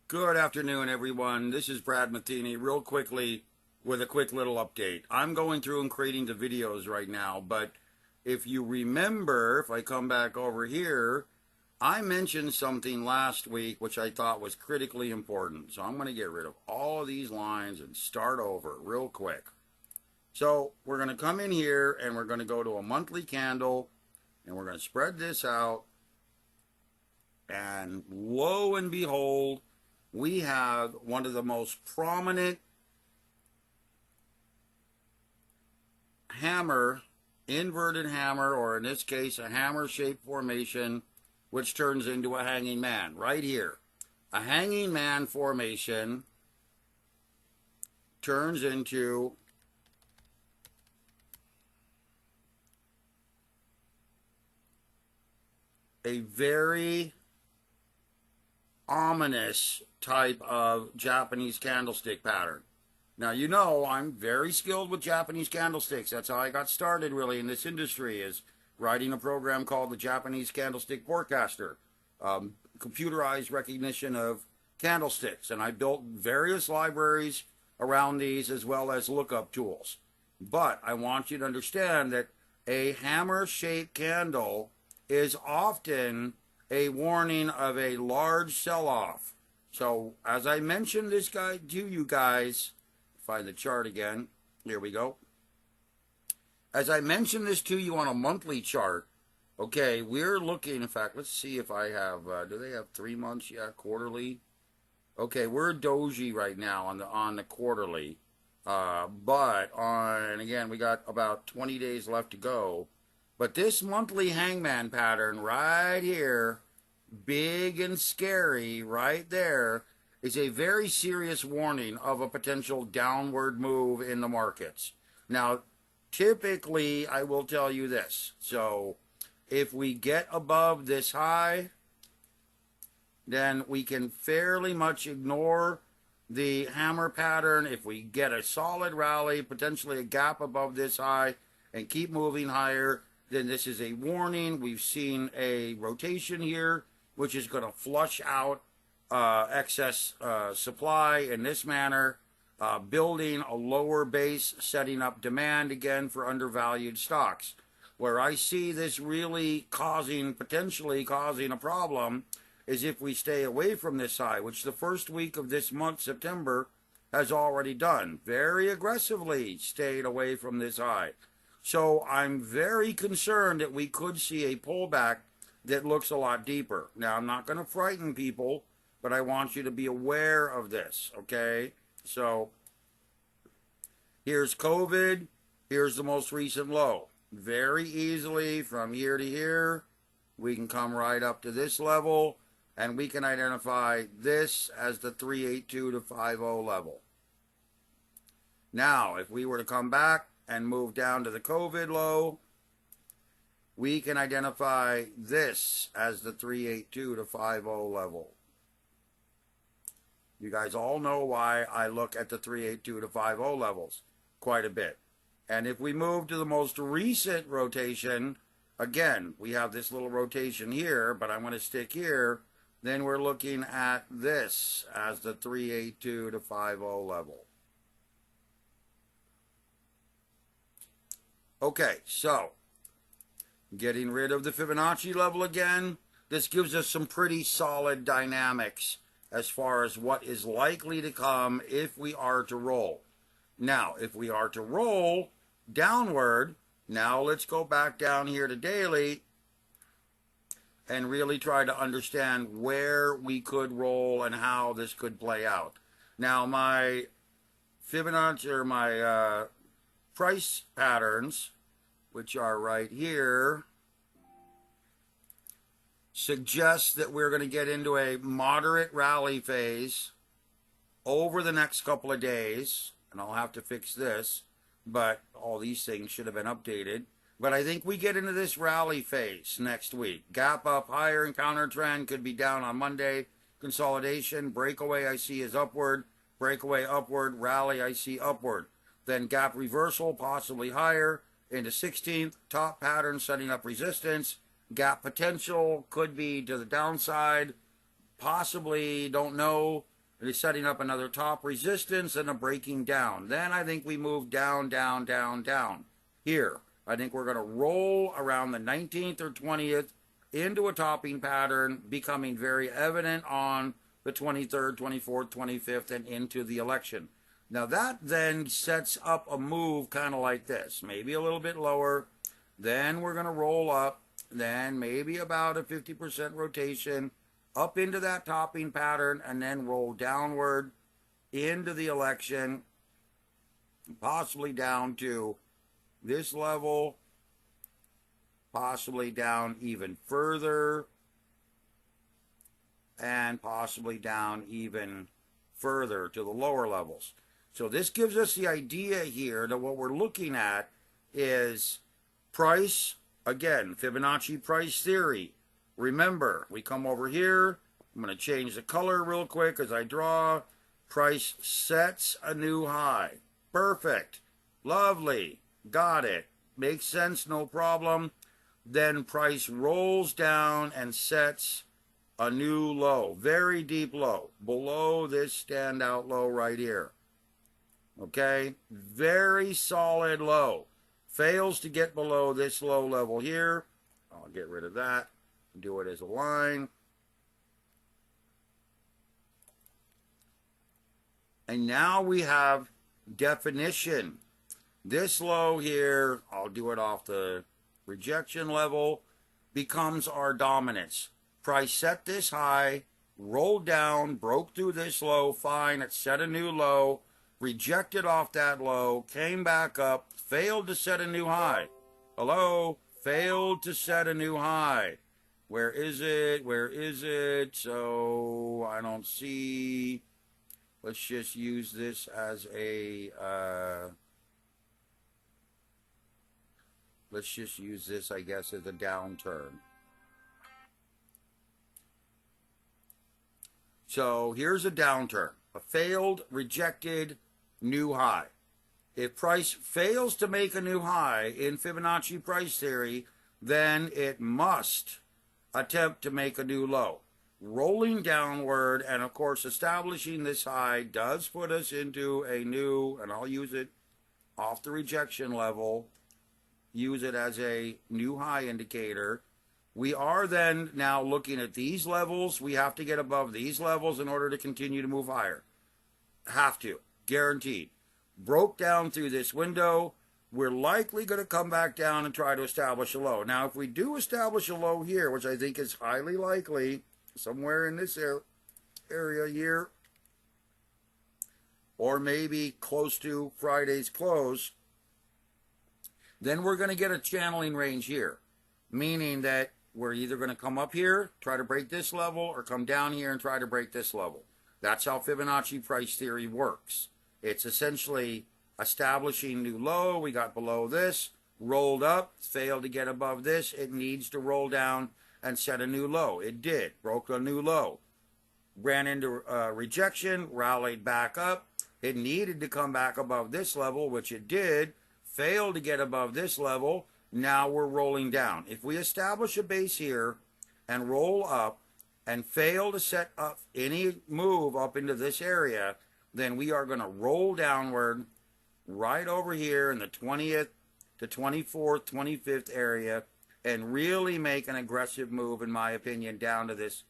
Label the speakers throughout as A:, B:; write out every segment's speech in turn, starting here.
A: Good afternoon, everyone. This is Brad Matheny, real quickly with a quick little update. I'm going through and creating the videos right now, but if you remember, if I come back over here, I mentioned something last week which I thought was critically important. So I'm going to get rid of all of these lines and start over real quick. So we're going to come in here and we're going to go to a monthly candle and we're going to spread this out. And lo and behold, we have one of the most prominent hammer, inverted hammer, or in this case, a hammer-shaped formation, which turns into a hanging man right here. A hanging man formation turns into a very ominous type of Japanese candlestick pattern. Now, you know, I'm very skilled with Japanese candlesticks. That's how I got started really in this industry, is writing a program called the Japanese Candlestick Forecaster, computerized recognition of candlesticks. And I built various libraries around these as well as lookup tools. But I want you to understand that a hammer-shaped candle is often a warning of a large sell-off. So as I mentioned this guy to you guys, find the chart again, here we go. As I mentioned this to you on a monthly chart, okay, we're looking, in fact, let's see if I have, do they have 3 months? Yeah, quarterly. Okay, we're doji right now on the quarterly, but and again, we got about 20 days left to go. But this monthly hangman pattern right here, big and scary right there, is a very serious warning of a potential downward move in the markets. Now, typically, I will tell you this. So, if we get above this high, then we can fairly much ignore the hammer pattern. If we get a solid rally, potentially a gap above this high, and keep moving higher, then this is a warning. We've seen a rotation here, which is going to flush out excess supply in this manner, building a lower base, setting up demand again for undervalued stocks. Where I see this really potentially causing a problem, is if we stay away from this high, which the first week of this month, September, has already done. Very aggressively stayed away from this high. So I'm very concerned that we could see a pullback that looks a lot deeper. Now, I'm not going to frighten people, but I want you to be aware of this, okay? So here's COVID. Here's the most recent low. Very easily from here to here, we can come right up to this level, and we can identify this as the 382 to 50 level. Now, if we were to come back and move down to the COVID low, we can identify this as the 382 to 50 level. You guys all know why I look at the 382 to 50 levels quite a bit. And if we move to the most recent rotation, again, we have this little rotation here, but I'm going to stick here, then we're looking at this as the 382 to 50 level. Okay, so getting rid of the Fibonacci level again, this gives us some pretty solid dynamics as far as what is likely to come if we are to roll. Now, if we are to roll downward, now let's go back down here to daily and really try to understand where we could roll and how this could play out. Now, my Fibonacci, or my price patterns, which are right here, suggest that we're going to get into a moderate rally phase over the next couple of days. And I'll have to fix this, but all these things should have been updated. But I think we get into this rally phase next week. Gap up higher and counter trend, could be down on Monday. Consolidation, breakaway I see is upward. Breakaway upward, rally I see upward. Then gap reversal, possibly higher into 16th. Top pattern setting up resistance. Gap potential could be to the downside. Possibly, don't know. It is setting up another top resistance and a breaking down. Then I think we move down, down, down, down. Here, I think we're going to roll around the 19th or 20th into a topping pattern, becoming very evident on the 23rd, 24th, 25th, and into the election. Now that then sets up a move kind of like this, maybe a little bit lower. Then we're going to roll up, then maybe about a 50% rotation up into that topping pattern, and then roll downward into the election, possibly down to this level, possibly down even further, and possibly down even further to the lower levels. So this gives us the idea here that what we're looking at is price, again, Fibonacci price theory. Remember, we come over here. I'm going to change the color real quick as I draw. Price sets a new high. Perfect. Lovely. Got it. Makes sense, no problem. Then price rolls down and sets a new low. Very deep low. Below this standout low right here. Okay? Very solid low. Fails to get below this low level here. I'll get rid of that. Do it as a line. And now we have definition. This low here, I'll do it off the rejection level, becomes our dominance. Price set this high, rolled down, broke through this low, fine, it set a new low, rejected off that low, came back up, failed to set a new high. Hello? Failed to set a new high. Where is it? Where is it? So I don't see. Let's just use this as a, let's just use this, I guess, as a downturn. So here's a downturn, a failed, rejected, new high. If price fails to make a new high in Fibonacci price theory, then it must attempt to make a new low. Rolling downward, and of course establishing this high does put us into a new, and I'll use it off the rejection level, use it as a new high indicator. We are then now looking at these levels. We have to get above these levels in order to continue to move higher. Have to, guaranteed. Broke down through this window. We're likely going to come back down and try to establish a low. Now, if we do establish a low here, which I think is highly likely, somewhere in this area here, or maybe close to Friday's close, then we're going to get a channeling range here, meaning that we're either going to come up here, try to break this level, or come down here and try to break this level. That's how Fibonacci price theory works. It's essentially establishing new low. We got below this, rolled up, failed to get above this. It needs to roll down and set a new low. It did, broke a new low. Ran into rejection, rallied back up. It needed to come back above this level, which it did. Failed to get above this level. Now we're rolling down. If we establish a base here and roll up and fail to set up any move up into this area, then we are going to roll downward right over here in the 20th to 24th, 25th area and really make an aggressive move, in my opinion, down to this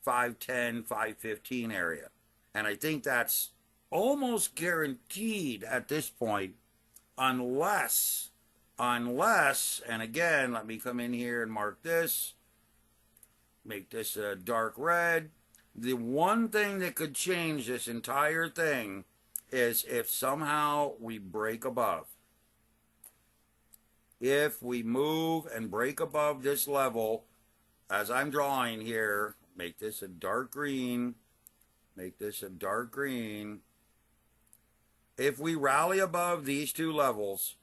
A: 510, 515 area. And I think that's almost guaranteed at this point, unless, and again, let me come in here and mark this, make this a dark red. The one thing that could change this entire thing is if somehow we break above. If we move and break above this level, as I'm drawing here, make this a dark green, make this a dark green. If we rally above these two levels,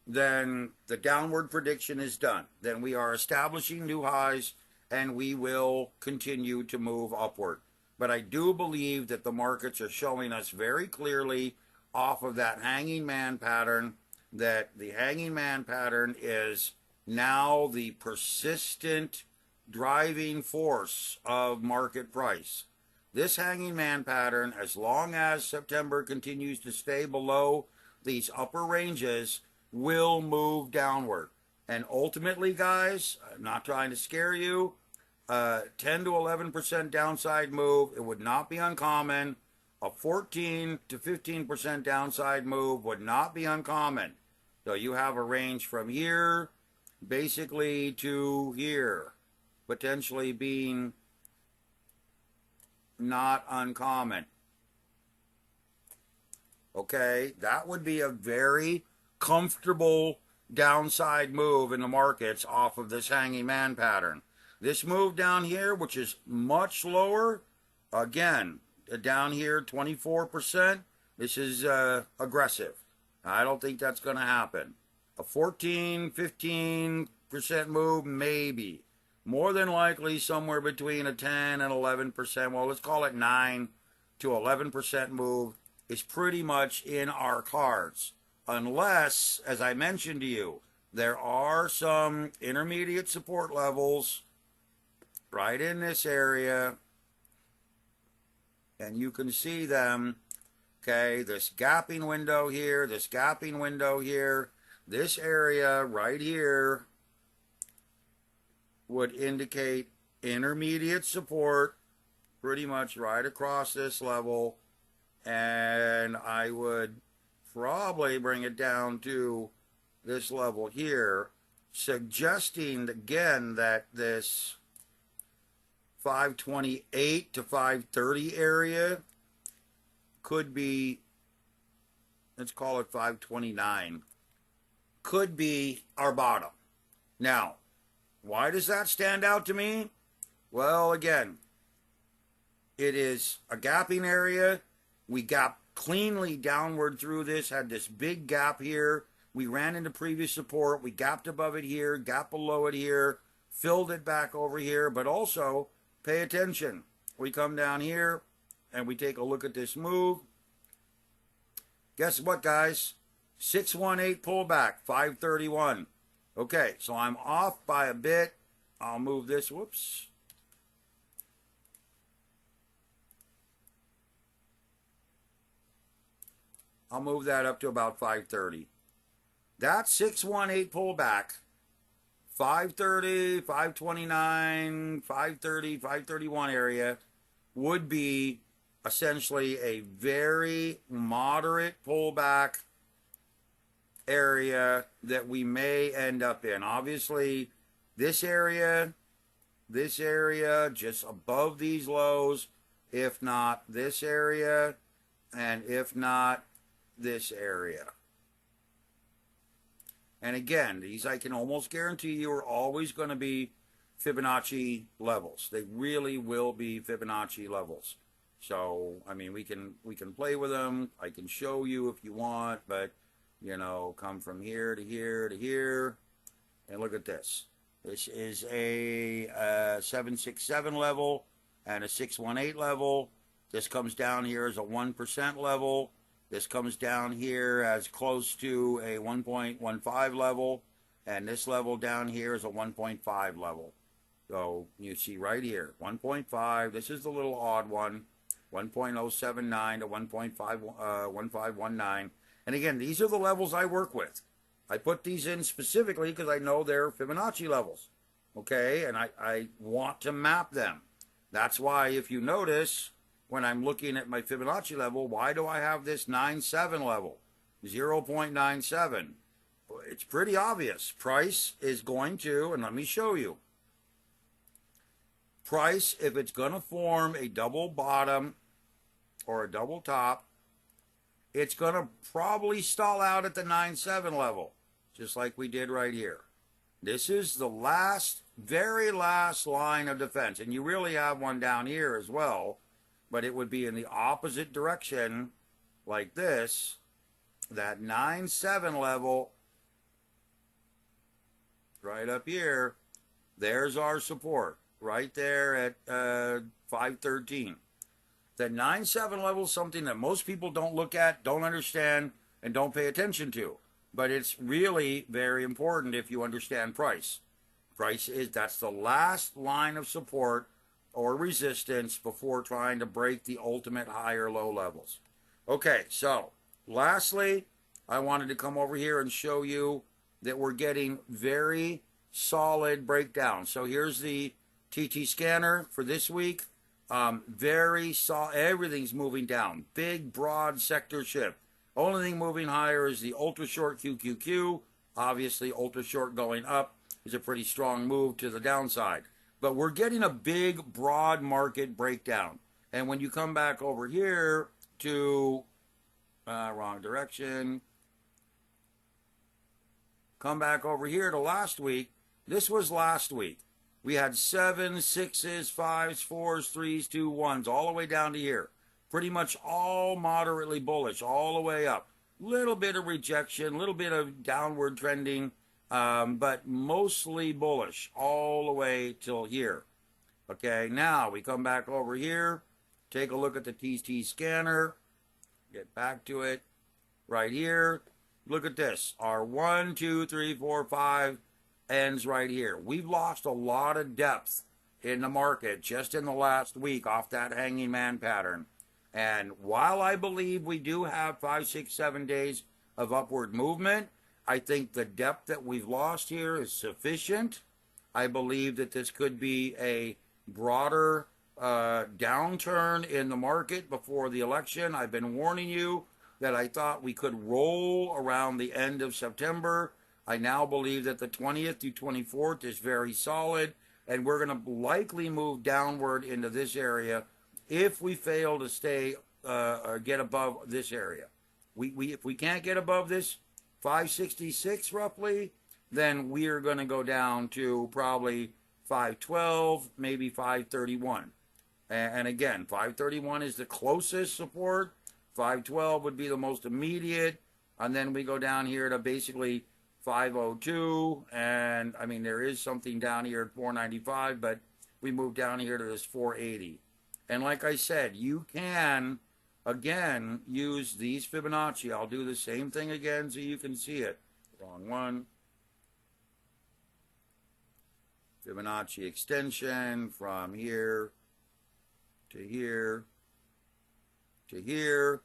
A: then the downward prediction is done. Then we are establishing new highs and we will continue to move upward. But I do believe that the markets are showing us very clearly off of that hanging man pattern that the hanging man pattern is now the persistent driving force of market price. this hanging man pattern, as long as September continues to stay below these upper ranges, will move downward. And ultimately, guys, I'm not trying to scare you, 10 to 11% downside move, it would not be uncommon. A 14 to 15% downside move would not be uncommon. So you have a range from here basically to here, potentially being not uncommon. Okay, that would be a very comfortable downside move in the markets off of this hanging man pattern. This move down here, which is much lower, again, down here 24%, this is aggressive. I don't think that's going to happen. A 14, 15% move, maybe. More than likely somewhere between a 10 and 11%, well, let's call it 9 to 11% move is pretty much in our cards. Unless, as I mentioned to you, there are some intermediate support levels right in this area, and you can see them. Okay, this gapping window here, this gapping window here, this area right here would indicate intermediate support pretty much right across this level, and I would probably bring it down to this level here, suggesting again that this 528 to 530 area could be, let's call it 529, could be our bottom. Now, why does that stand out to me? Well, again, it is a gapping area. We gap cleanly downward through this, had this big gap here. We ran into previous support. We gapped above it here, gapped below it here, filled it back over here. But also, pay attention. We come down here and we take a look at this move. Guess what, guys? 618 pullback, 531. Okay, so I'm off by a bit. I'll move this, whoops. I'll move that up to about 530. That 618 pullback, 530, 529, 530, 531 area would be essentially a very moderate pullback area that we may end up in. Obviously, this area just above these lows, if not this area, and if not this area. And again, these I can almost guarantee you are always going to be Fibonacci levels. They really will be Fibonacci levels. So, I mean, we can play with them. I can show you if you want, but, you know, come from here to here to here. And look at this. This is a 767 level and a 618 level. This comes down here as a 1% level. This comes down here as close to a 1.15 level. And this level down here is a 1.5 level. So you see right here, 1.5. This is the little odd one. 1.079 to 1.1519. And again, these are the levels I work with. I put these in specifically because I know they're Fibonacci levels. Okay, and I want to map them. That's why if you notice, when I'm looking at my Fibonacci level, why do I have this 97 level? 0.97. It's pretty obvious. Price is going to, and let me show you. Price, if it's going to form a double bottom or a double top, it's going to probably stall out at the 9.7 level, just like we did right here. This is the last, very last line of defense. And you really have one down here as well, but it would be in the opposite direction like this. That 9.7 level right up here, there's our support right there at 513. The 9.7 level is something that most people don't look at, don't understand, and don't pay attention to. But it's really very important if you understand price. Price is, that's the last line of support or resistance before trying to break the ultimate higher low levels. Okay, so lastly, I wanted to come over here and show you that we're getting very solid breakdown. So here's the TT scanner for this week. Very solid. Everything's moving down. Big, broad sector shift. Only thing moving higher is the ultra short QQQ. Obviously, ultra short going up is a pretty strong move to the downside. But we're getting a big, broad market breakdown. And when you come back over here to, wrong direction, come back over here to last week. This was last week. We had 7s, 6s, 5s, 4s, 3s, 2, 1s, all the way down to here. Pretty much all moderately bullish, all the way up. Little bit of rejection, little bit of downward trending, but mostly bullish all the way till here. Okay, now we come back over here, take a look at the TT scanner, get back to it right here. Look at this. Our 1, 2, 3, 4, 5 ends right here. We've lost a lot of depth in the market just in the last week off that hanging man pattern. And while I believe we do have 5, 6, 7 days of upward movement, I think the depth that we've lost here is sufficient. I believe that this could be a broader downturn in the market before the election. I've been warning you that I thought we could roll around the end of September. I now believe that the 20th to 24th is very solid, and we're going to likely move downward into this area if we fail to stay or get above this area. If we can't get above this 566 roughly, then we are going to go down to probably 512, maybe 531. And again, 531 is the closest support. 512 would be the most immediate. And then we go down here to basically 502. And I mean, there is something down here at 495, but we move down here to this 480. And like I said, you can, again, use these Fibonacci. I'll do the same thing again so you can see it. Wrong one. Fibonacci extension from here to here to here.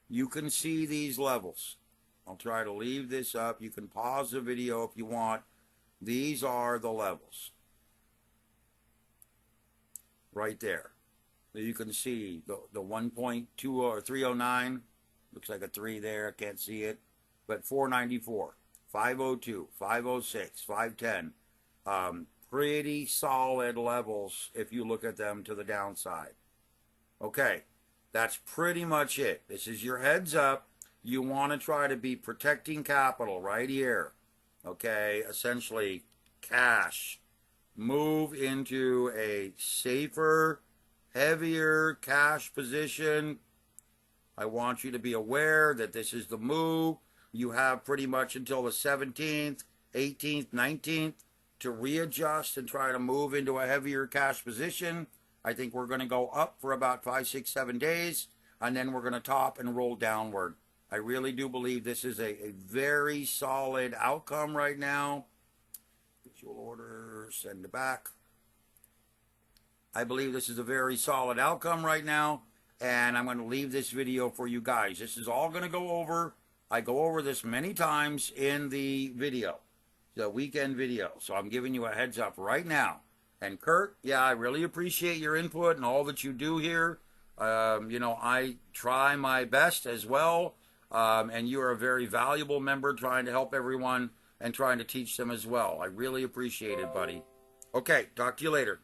A: You can see these levels. I'll try to leave this up. You can pause the video if you want. These are the levels. Right there. You can see the 1.2 or 309. Looks like a 3 there. I can't see it. But 494, 502, 506, 510. Pretty solid levels if you look at them to the downside. Okay, that's pretty much it. This is your heads up. You want to try to be protecting capital right here. Okay, essentially cash. Move into a safer, heavier cash position. I want you to be aware that this is the move. You have pretty much until the 17th, 18th, 19th to readjust and try to move into a heavier cash position. I think we're going to go up for about 5, 6, 7 days, and then we're going to top and roll downward. I really do believe this is a very solid outcome right now. Visual order, send it back. I believe this is a very solid outcome right now, and I'm going to leave this video for you guys. This is all going to go over. I go over this many times in the video, the weekend video. So I'm giving you a heads up right now. And Kurt, yeah, I really appreciate your input and all that you do here. You know, I try my best as well. And you are a very valuable member trying to help everyone and trying to teach them as well. I really appreciate it, buddy. Okay, talk to you later.